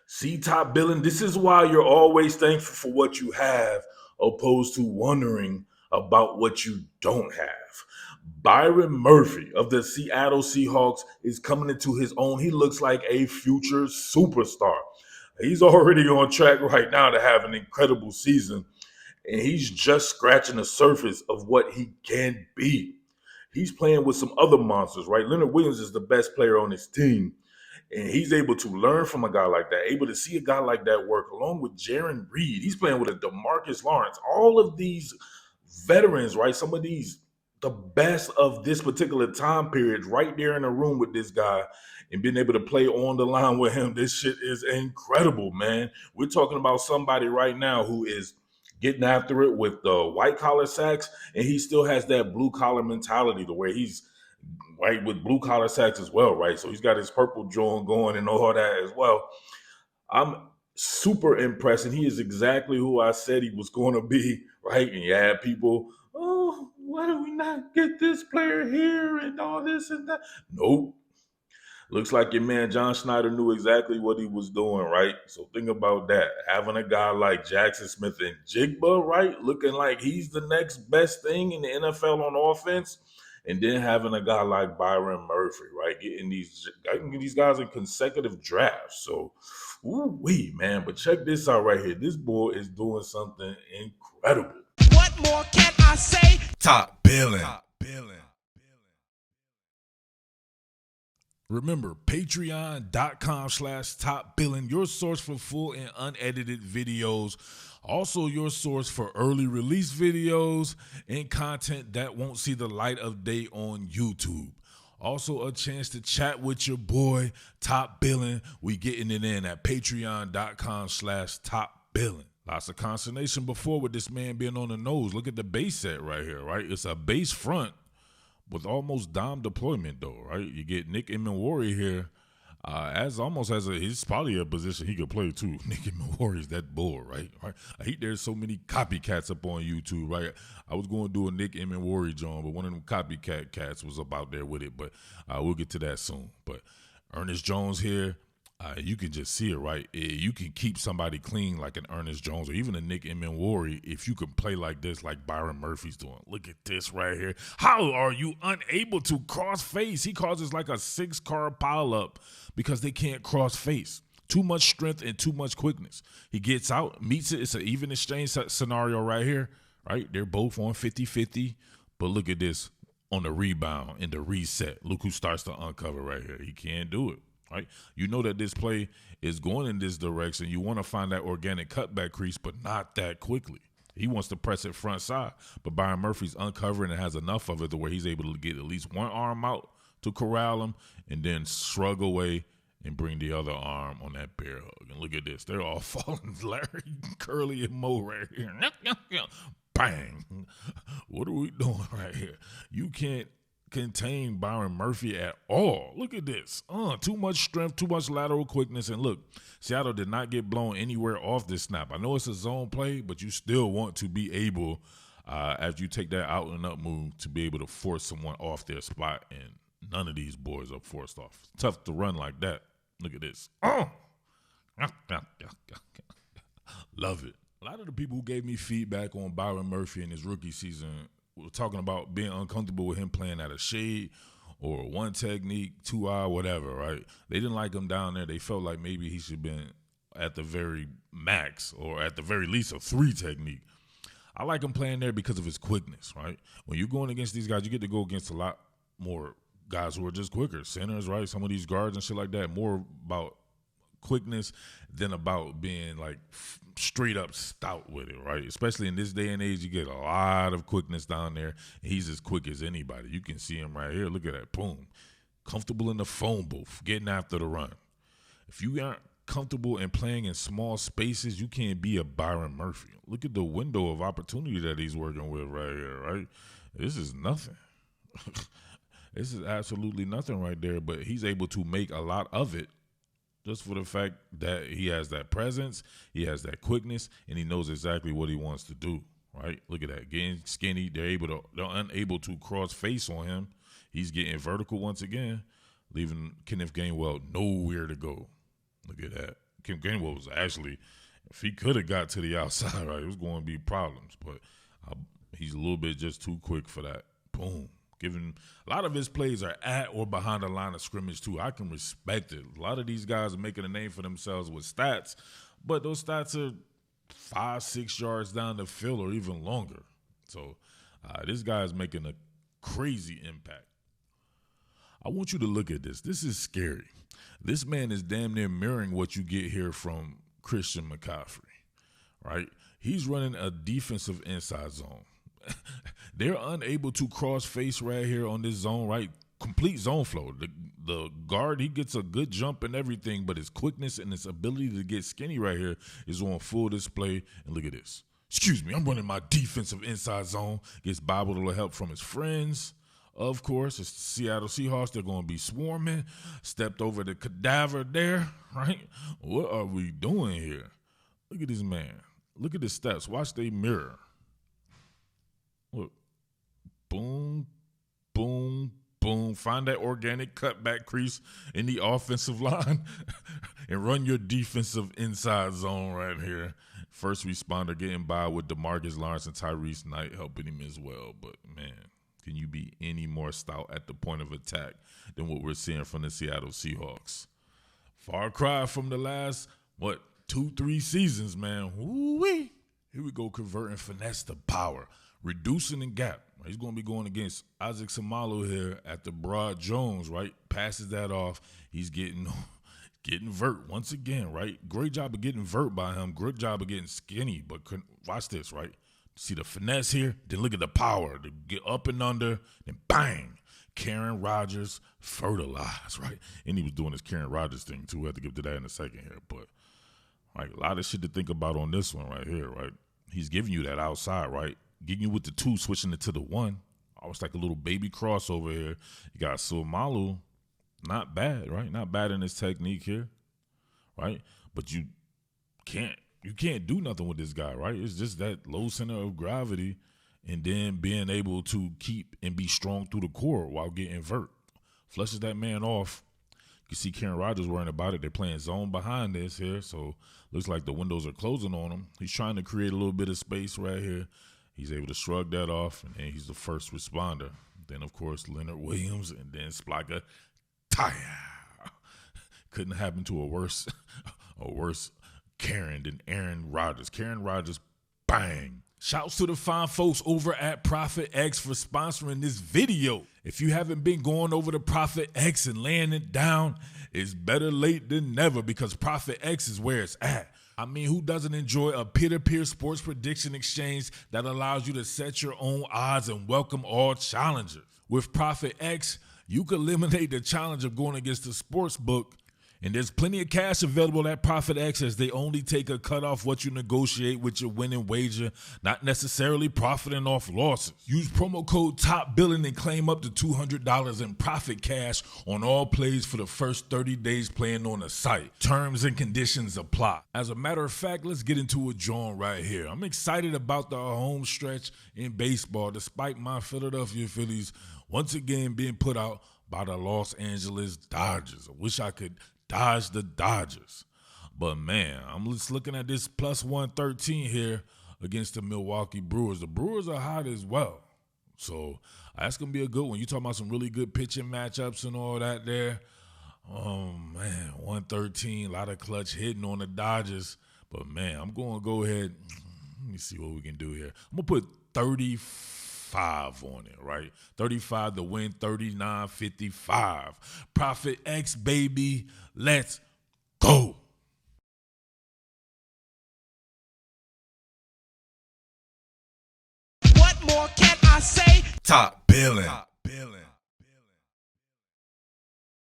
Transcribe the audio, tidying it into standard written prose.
See, top billing, this is why you're always thankful for what you have, opposed to wondering about what you don't have. Byron Murphy of the Seattle Seahawks is coming into his own. He looks like a future superstar. He's already on track right now to have an incredible season, and he's just scratching the surface of what he can be. He's playing with some other monsters, right? Leonard Williams is the best player on his team, and he's able to learn from a guy like that, able to see a guy like that work, along with Jaron Reed. He's playing with a DeMarcus Lawrence. All of these veterans, right? Some of these, the best of this particular time period, right there in the room with this guy and being able to play on the line with him. This shit is incredible, man. We're talking about somebody right now who is getting after it with the white collar sacks, and he still has that blue collar mentality to where he's right with blue collar sacks as well, right? So he's got his purple joint going and all that as well. I'm super impressed, and he is exactly who I said he was going to be, right? And you had people, oh, why do we not get this player here and all this and that? Nope. Looks like your man John Schneider knew exactly what he was doing, right? So think about that. Having a guy like Jackson Smith and Jigba, right? Looking like he's the next best thing in the NFL on offense. And then having a guy like Byron Murphy, right? Getting these guys in consecutive drafts. So, ooh-wee, man. But check this out right here. This boy is doing something incredible. What more can I say? Top billing. Remember, patreon.com/topbilling, your source for full and unedited videos. Also, your source for early release videos and content that won't see the light of day on YouTube. Also, a chance to chat with your boy, Top Billing. We getting it in at patreon.com/topbilling. Lots of consternation before with this man being on the nose. Look at the base set right here, right? It's a base front with almost dime deployment though, right? You get Nick Emmanwori here, he's probably a position he could play too. Nick Emmanwori is that bull, right? I hate there's so many copycats up on YouTube, right? I was going to do a Nick Emmanwori John, but one of them copycat cats was up out there with it, but we'll get to that soon. But Ernest Jones here, you can just see it, right? You can keep somebody clean like an Ernest Jones or even a Nick Emmanwori if you can play like this, like Byron Murphy's doing. Look at this right here. How are you unable to cross face? He causes like a 6-car pileup because they can't cross face. Too much strength and too much quickness. He gets out, meets it. It's an even exchange scenario right here, right? They're both on 50-50, but look at this on the rebound and the reset. Look who starts to uncover right here. He can't do it. Right? You know that this play is going in this direction. You want to find that organic cutback crease, but not that quickly. He wants to press it front side, but Byron Murphy's uncovering and has enough of it to where he's able to get at least one arm out to corral him and then shrug away and bring the other arm on that bear hug. And look at this. They're all falling. Larry, Curly, and Mo right here. Bang. What are we doing right here? You can't contain Byron Murphy at all. Look at this. Too much strength, too much lateral quickness. And look, Seattle did not get blown anywhere off this snap. I know it's a zone play, but you still want to be able, as you take that out and up move, to be able to force someone off their spot. And none of these boys are forced off. Tough to run like that. Look at this. Love it. A lot of the people who gave me feedback on Byron Murphy in his rookie season we're talking about being uncomfortable with him playing at a shade or one technique, 2-eye, whatever, right? They didn't like him down there. They felt like maybe he should have been at the very max or at the very least a 3 technique. I like him playing there because of his quickness, right? When you're going against these guys, you get to go against a lot more guys who are just quicker. Centers, right? Some of these guards and shit like that, more about quickness than about being like straight up stout with it, right? Especially in this day and age, you get a lot of quickness down there. And he's as quick as anybody. You can see him right here. Look at that. Boom. Comfortable in the phone booth, getting after the run. If you aren't comfortable in playing in small spaces, you can't be a Byron Murphy. Look at the window of opportunity that he's working with right here, right? This is nothing. This is absolutely nothing right there, but he's able to make a lot of it just for the fact that he has that presence, he has that quickness, and he knows exactly what he wants to do, right? Look at that. Getting skinny, they're unable to cross face on him. He's getting vertical once again, leaving Kenneth Gainwell nowhere to go. Look at that. Kim Gainwell was actually, if he could have got to the outside, right, it was going to be problems. But he's a little bit just too quick for that. Boom. Given a lot of his plays are at or behind the line of scrimmage too. I can respect it. A lot of these guys are making a name for themselves with stats, but those stats are 5-6 yards down the field or even longer. So this guy is making a crazy impact. I want you to look at this. This is scary. This man is damn near mirroring what you get here from Christian McCaffrey, right? He's running a defensive inside zone. They're unable to cross face right here on this zone, right? Complete zone flow. The guard, he gets a good jump and everything, but his quickness and his ability to get skinny right here is on full display. And look at this. Excuse me, I'm running my defensive inside zone. Gets by with a little help from his friends. Of course, it's the Seattle Seahawks. They're going to be swarming. Stepped over the cadaver there, right? What are we doing here? Look at this man. Look at the steps. Watch they mirror. Look. Boom, boom, boom. Find that organic cutback crease in the offensive line and run your defensive inside zone right here. First responder getting by with DeMarcus Lawrence and Tyrese Knight helping him as well. But, man, can you be any more stout at the point of attack than what we're seeing from the Seattle Seahawks? Far cry from the last, 2-3 seasons, man. Woo-wee. Here we go, converting finesse to power, reducing the gap. He's going to be going against Isaac Samalu here at the Broad Jones, right? Passes that off. He's getting vert once again, right? Great job of getting vert by him. Great job of getting skinny. But watch this, right? See the finesse here? Then look at the power. To get up and under, then bang. Karen Rodgers fertilized, right? And he was doing his Karen Rodgers thing, too. We'll have to get to that in a second here. But right, a lot of shit to think about on this one right here, right? He's giving you that outside, right? Getting you with the 2, switching it to the 1. Almost like a little baby crossover here. You got Suamalu, not bad, right? Not bad in his technique here, right? But you can't do nothing with this guy, right? It's just that low center of gravity and then being able to keep and be strong through the core while getting vert. Flushes that man off. You can see Karen Rodgers worrying about it. They're playing zone behind this here, so looks like the windows are closing on him. He's trying to create a little bit of space right here. He's able to shrug that off, and then he's the first responder. Then, of course, Leonard Williams, and then Splaga Taya. Couldn't happen to a worse Karen than Aaron Rodgers. Karen Rodgers, bang. Shouts to the fine folks over at Prophet X for sponsoring this video. If you haven't been going over to Prophet X and laying it down, it's better late than never because Prophet X is where it's at. I mean, who doesn't enjoy a peer-to-peer sports prediction exchange that allows you to set your own odds and welcome all challengers? With Prophet X, you can eliminate the challenge of going against the sports book, and there's plenty of cash available at Prophet X as they only take a cut off what you negotiate with your winning wager, not necessarily profiting off losses. Use promo code TOPBILLIN and claim up to $200 in profit cash on all plays for the first 30 days playing on the site. Terms and conditions apply. As a matter of fact, let's get into a joint right here. I'm excited about the home stretch in baseball despite my Philadelphia Phillies once again being put out by the Los Angeles Dodgers. I wish I could dodge the Dodgers. But, man, I'm just looking at this plus 113 here against the Milwaukee Brewers. The Brewers are hot as well. So that's going to be a good one. You talking about some really good pitching matchups and all that there. Oh, man, 113, a lot of clutch hitting on the Dodgers. But, man, I'm going to go ahead. Let me see what we can do here. I'm going to put 35 on it, right? 35 to win, 39-55. Prophet X, baby. Let's go. What more can I say? Top billing.